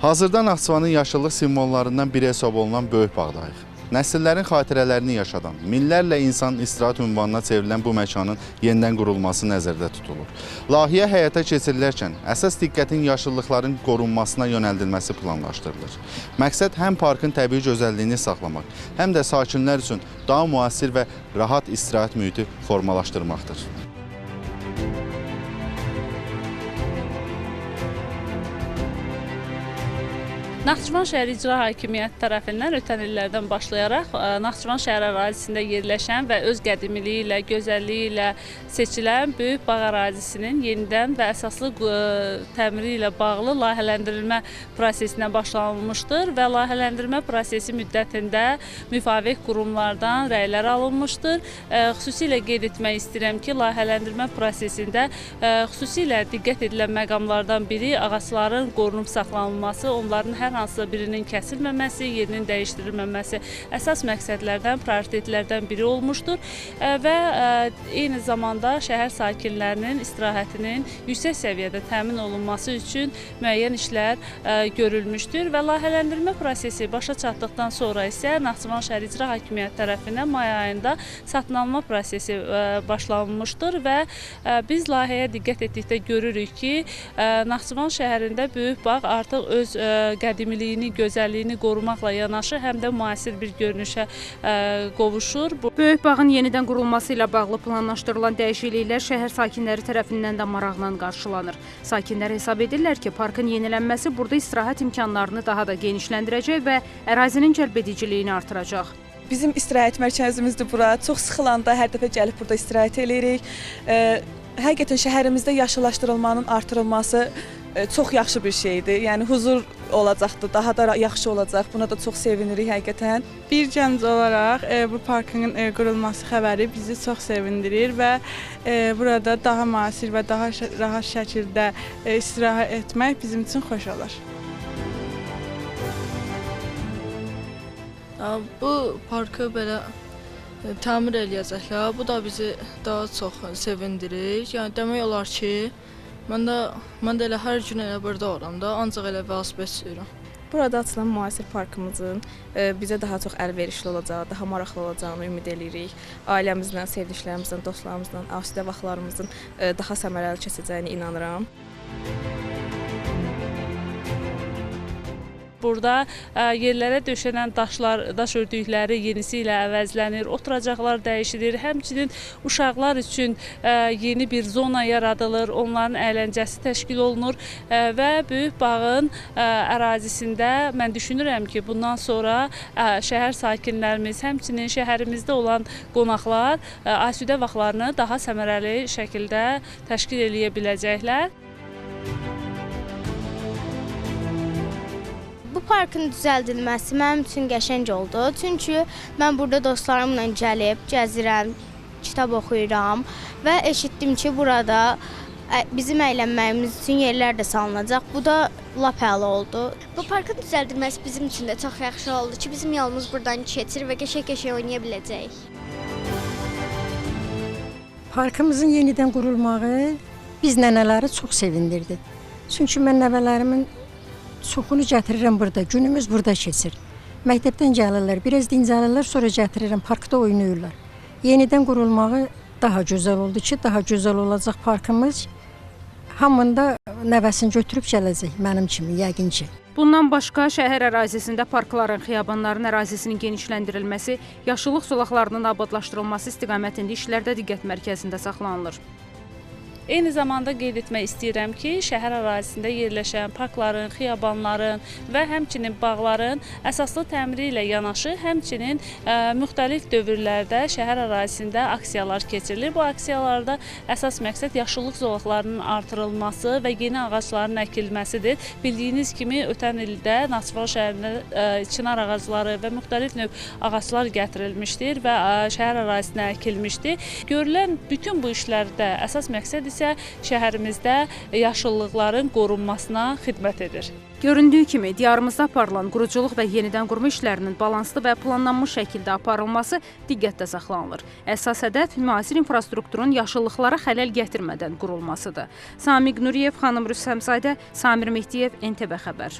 Hazırda Naxçıvanın yaşıllıq simvollarından biri hesab olunan Böyük Bağdayıq. Nəsillərin xatirələrini yaşadan, minlərlə insan istirahət ünvanına çevrilən bu məkanın yenidən qurulması nəzərdə tutulur. Layihə həyata keçirilərkən əsas diqqətin yaşıllıqların qorunmasına yönəldilməsi planlaşdırılır. Məqsəd həm parkın təbii gözəlliyini saxlamaq, həm də sakinlər üçün daha müasir və rahat istirahət mühiti formalaşdırmaqdır. Naxçıvan şəhər İcra Hakimiyyəti tərəfindən ötən illərdən başlayaraq Naxçıvan şəhər ərazisində yerləşən və öz qədimiliyi ilə, gözəlliyi ilə seçilən Böyük Bağ ərazisinin yenidən və əsaslı təmiri ilə bağlı layihələndirilmə prosesinə başlanılmışdır və layihələndirmə prosesi müddətində müvafiq qurumlardan rəylər alınmışdır. Xüsusilə qeyd etmək istəyirəm ki, layihələndirmə prosesində xüsusilə diqqət edilən məqamlardan biri ağacların qorunub saxlanılması, onların hər hansısa birinin kəsilməməsi, yerinin dəyişdirilməməsi əsas məqsədlərdən, prioritetlərdən biri olmuşdur və eyni zamanda şəhər sakinlərinin istirahətinin yüksək səviyyədə təmin olunması üçün müəyyən işlər görülmüşdür və layihələndirmə prosesi başa çatdıqdan sonra isə Naxçıvan şəhər İcra Hakimiyyəti tərəfindən may ayında satın alma prosesi başlanmışdır və biz layihəyə diqqət etdikdə görürük ki, Naxçıvan şəhərində Böyük Bağ artıq öz qədimiliyini, gözəlliyini qorumaqla yanaşı həm də müasir bir görünüşə qovuşur. Böyük Bağın yenidən qurulması ilə bağlı planlaşdırılan dəyişikliklər şəhər sakinləri tərəfindən də maraqla qarşılanır. Sakinlər hesab edirlər ki, parkın yenilənməsi burada istirahət imkanlarını daha da genişləndirəcək və ərazinin cəlbediciliyini artıracaq. Bizim istirahət mərkəzimizdir bura. Çox sıxılanda hər dəfə gəlib burada istirahət edirik. Həqiqətən şəhərimizdə yaşıllaşdırılmanın artırılması çox yaxşı bir şeydir. Yəni huzur olacaqdır, daha da yaxşı olacaq. Buna da çox sevinirik həqiqətən. Bir gənc olaraq bu parkın qurulması xəbəri bizi çox sevindirir və burada daha müasir və daha rahat şəkildə istirahət etmək bizim üçün xoş olur. Bu parkı belə təmir eləyəcəklər. Bu da bizi daha çox sevindirir. Yəni demək olar ki, mən də elə hər gün elə burada oram da, ancaq elə velosiped sürürəm. Burada açılan müasir parkımızın bizə daha çox əlverişli olacağı, daha maraqlı olacağını ümid edirik. Ailəmizlə, sevdiklərimizlə, dostlarımızla, asudə vaxtlarımızın daha səmərəli keçəcəyini inanıram. Burada yerlərə döşənən daş ördükləri yenisi ilə əvəzlənir, oturacaqlar dəyişilir. Həmçinin uşaqlar üçün yeni bir zona yaradılır, onların əyləncəsi təşkil olunur və Böyük Bağın ərazisində mən düşünürəm ki, bundan sonra şəhər sakinlərimiz, həmçinin şəhərimizdə olan qonaqlar asudə vaxtlarını daha səmərəli şəkildə təşkil eləyə biləcəklər. Bu parkın düzəldilməsi mənim üçün qəşəng oldu. Çünki mən burada dostlarımla gəlib, gəzirəm, kitab oxuyuram və eşitdim ki, burada bizim əylənməyimiz üçün yerlər də salınacaq. Bu da lap əla oldu. Bu parkın düzəldilməsi bizim üçün də çox yaxşı oldu ki, bizim yolumuz buradan keçir və qəşəng-qəşəng oynaya biləcəyik. Parkımızın yenidən qurulmağı biz nənələri çox sevindirdi. Çünki mən nəvələrimin çoxunu gətirirəm burada, günümüz burada keçir. Məktəbdən gəlirlər, biraz dincəlirlər, sonra gətirirəm, parkda oynayırlar. Yenidən qurulmağı daha gözəl oldu ki, daha gözəl olacaq parkımız. Hamında nəvəsini götürüb gələcək, mənim kimi, yəqin ki. Bundan başqa şəhər ərazisində parkların, xiyabanların ərazisinin genişləndirilməsi, yaşıllıq zolaqlarının abadlaşdırılması istiqamətində işlər də diqqət mərkəzində saxlanılır. Eyni zamanda qeyd etmək istəyirəm ki, şəhər ərazisində yerləşən parkların, xiyabanların və həmçinin bağların əsaslı təmiri ilə yanaşı, həmçinin müxtəlif dövrlərdə şəhər ərazisində aksiyalar keçirilir. Bu aksiyalarda əsas məqsəd yaşıllıq zolaqlarının artırılması və yeni ağacların əkilməsidir. Bildiyiniz kimi, ötən ildə Naxçıvan şəhərində çinar ağacları və müxtəlif növ ağaclar gətirilmişdir və şəhər ərazisinə əkilmişdir. Görülən bütün bu işlərdə əsas məqsəd isə şəhərimizdə yaşıllıqların qorunmasına xidmət edir. Göründüyü kimi, diyarımızda aparılan quruculuq və yenidən qurma işlərinin balanslı və planlanmış şəkildə aparılması diqqətdə saxlanılır. Əsas hədəf müasir infrastrukturun yaşıllıqlara xələl gətirmədən qurulmasıdır. Samiq Nuriyev, xanım Rüstəmzadə, Samir Mehdiyev, NTV Xəbər.